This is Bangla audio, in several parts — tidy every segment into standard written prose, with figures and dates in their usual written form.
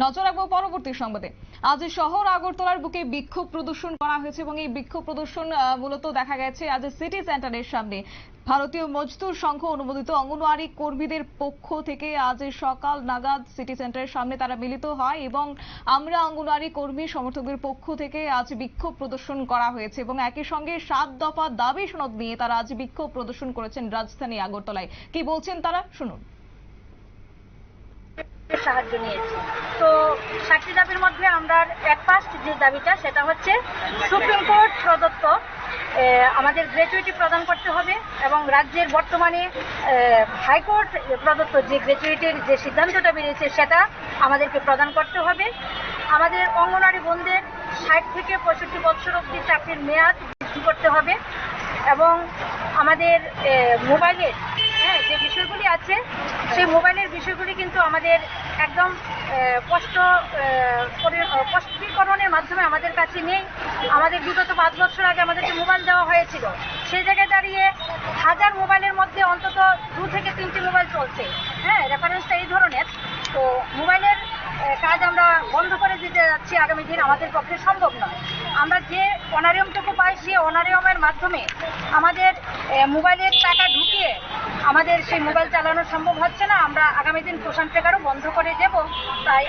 নজর রাখবো পরবর্তী সংবাদে। আজ শহর আগরতলার বুকে বিক্ষোভ প্রদর্শন করা হয়েছে এবং এই বিক্ষোভ প্রদর্শন মূলত দেখা গেছে আজ সিটি সেন্টারের সামনে। ভারতীয় মজদুর সংঘ অনুমোদিত অঙ্গনওয়াড়ি কর্মীদের পক্ষ থেকে আজ সকাল নাগাদ সিটি সেন্টারের সামনে তারা মিলিত হয় এবং আমরা অঙ্গনওয়াড়ি কর্মী সমর্থকদের পক্ষ থেকে আজ বিক্ষোভ প্রদর্শন করা হয়েছে এবং একই সঙ্গে 7 দফা দাবি সনদ নিয়ে তারা আজ বিক্ষোভ প্রদর্শন করেছেন রাজধানী আগরতলায়। কি বলছেন তারা, শুনুন। সাহায্য নিয়েছি। তো 7টি দাবির মধ্যে আমরা এক ফার্স্ট যে দাবিটা সেটা হচ্ছে সুপ্রিম কোর্ট প্রদত্ত আমাদের গ্র্যাচুইটি প্রদান করতে হবে এবং রাজ্যের বর্তমানে হাইকোর্ট প্রদত্ত যে গ্র্যাচুইটির যে সিদ্ধান্তটা বেরিয়েছে সেটা আমাদেরকে প্রদান করতে হবে। আমাদের অঙ্গনওয়াড়ি বোনদের 60 থেকে 65 বছর অবধি চাকরির মেয়াদ বৃদ্ধি করতে হবে এবং আমাদের মোবাইলের যে বিষয়গুলি আছে সেই মোবাইলের বিষয়গুলি কিন্তু আমাদের একদম স্পষ্টীকরণের মাধ্যমে আমাদের কাছে নেই। আমাদের বিগত 5 বছর আগে আমাদেরকে মোবাইল দেওয়া হয়েছিল, সেই জায়গায় দাঁড়িয়ে 1000 মোবাইলের মধ্যে অন্তত 2 থেকে 3টি মোবাইল চলছে। রেফারেন্সটা এই ধরনের। তো মোবাইলের কাজ আমরা বন্ধ করে দিতে যাচ্ছি আগামী দিন, আমাদের পক্ষে সম্ভব নয়। আমরা যে অনারিয়ামটুকু পাই সেই অনারিয়ামের মাধ্যমে আমাদের মোবাইলের টাকা ঢুকিয়ে আমাদের সেই মোবাইল চালানো সম্ভব হচ্ছে না। আমরা আগামী দিন পোষণ ট্রেকারও বন্ধ করে দেব। তাই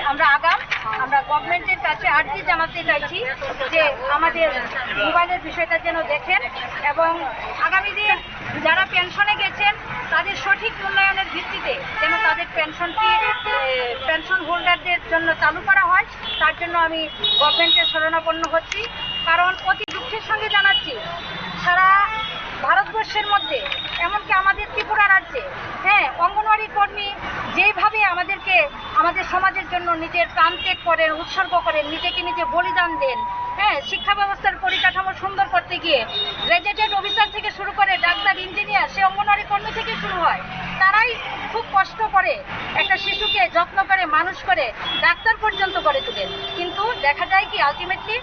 আমরা গভর্নমেন্টের কাছে আর্জি জানাতে চাইছি যে আমাদের মোবাইলের বিষয়টা যেন দেখেন এবং আগামী দিন যারা পেনশনে গেছেন তাদের সঠিক মূল্যায়নের ভিত্তিতে যেন তাদের পেনশন হোল্ডারদের জন্য চালু করা হয়, তার জন্য আমি গভর্নমেন্টের শরণাপন্ন হচ্ছি। কারণ অতি দুঃখের সঙ্গে জানাচ্ছি সারা ভারতবর্ষের মধ্যে এমনকি আমাদের ত্রিপুরা রাজ্যে অঙ্গনওয়াড়ি কর্মী যেভাবে আমাদের সমাজের জন্য নিজের প্রাণ ত্যাগ করেন, উৎসর্গ করেন, নিজেকে নিজে বলিদান দেন। শিক্ষা ব্যবস্থার পরিকাঠামো সুন্দর করতে গিয়ে গ্র্যাজুয়েটেড অফিসার থেকে শুরু করে ডাক্তার, ইঞ্জিনিয়ার, সে অঙ্গনওয়াড়ি কর্মী থেকে শুরু হয়। তারাই খুব কষ্ট করে একটা শিশুকে যত্ন করে মানুষ করে ডাক্তার পর্যন্ত করে তোলেন। কিন্তু দেখা যায় কি আলটিমেটলি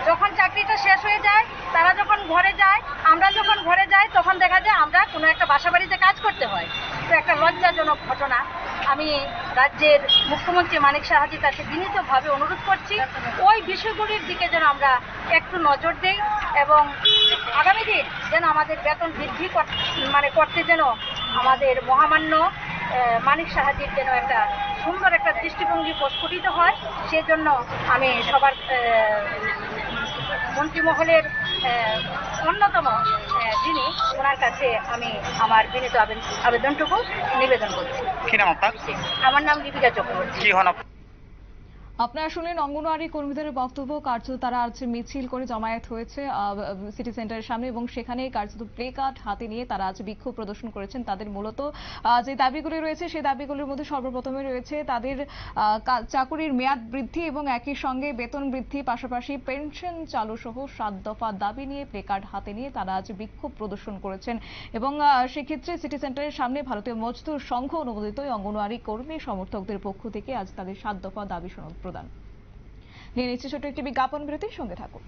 যখন চাকরিটা শেষ হয়ে যায়, তারা যখন ঘরে যায়, আমরা যখন ঘরে যাই, তখন দেখা যায় আমরা কোনো একটা বাসা বাড়িতে কাজ করতে হয়। তো একটা লজ্জাজনক ঘটনা। আমি রাজ্যের মুখ্যমন্ত্রী মানিক সাহাজির কাছে বিনীতভাবে অনুরোধ করছি ওই বিষয়গুলির দিকে যেন আমরা একটু নজর দেই এবং আগামী দিন যেন আমাদের বেতন বৃদ্ধি করতে যেন আমাদের মহামান্য মানিক সাহাজির যেন একটা সুন্দর একটা দৃষ্টিভঙ্গি প্রস্ফুটিত হয়। সেজন্য আমি সবার মন্ত্রীমহলের অন্যতম যিনি, ওনার কাছে আমি আমার বিনীত আবেদনটুকু নিবেদন করছি। আমার নাম দীপিকা চক্রবর্তী। আপনারা শুনলেন অঙ্গনওয়াড়ি কর্মীদের বক্তব্য। কার্যত তারা আজ মিছিল করে জমায়েত হয়েছে সিটি সেন্টারের সামনে এবং সেখানে কার্যত প্লে কার্ড হাতে নিয়ে তারা আজ বিক্ষোভ প্রদর্শন করেছেন। তাদের মূলত যে দাবিগুলি রয়েছে সেই দাবিগুলির মধ্যে সর্বপ্রথমে রয়েছে তাদের চাকুরির মেয়াদ বৃদ্ধি এবং একই সঙ্গে বেতন বৃদ্ধি, পাশাপাশি পেনশন চালু সহ 7 দফা দাবি নিয়ে প্লে কার্ড হাতে নিয়ে তারা আজ বিক্ষোভ প্রদর্শন করেছেন এবং সেক্ষেত্রে সিটি সেন্টারের সামনে ভারতীয় মজদুর সংঘ অনুমোদিত অঙ্গনওয়াড়ি কর্মী সমর্থকদের পক্ষ থেকে আজ তাদের 7 দফা দাবি সনদ প্রদান। নিয়ে নিচ্ছে ছোট একটি বিজ্ঞাপন বিরতির সঙ্গে থাকুন।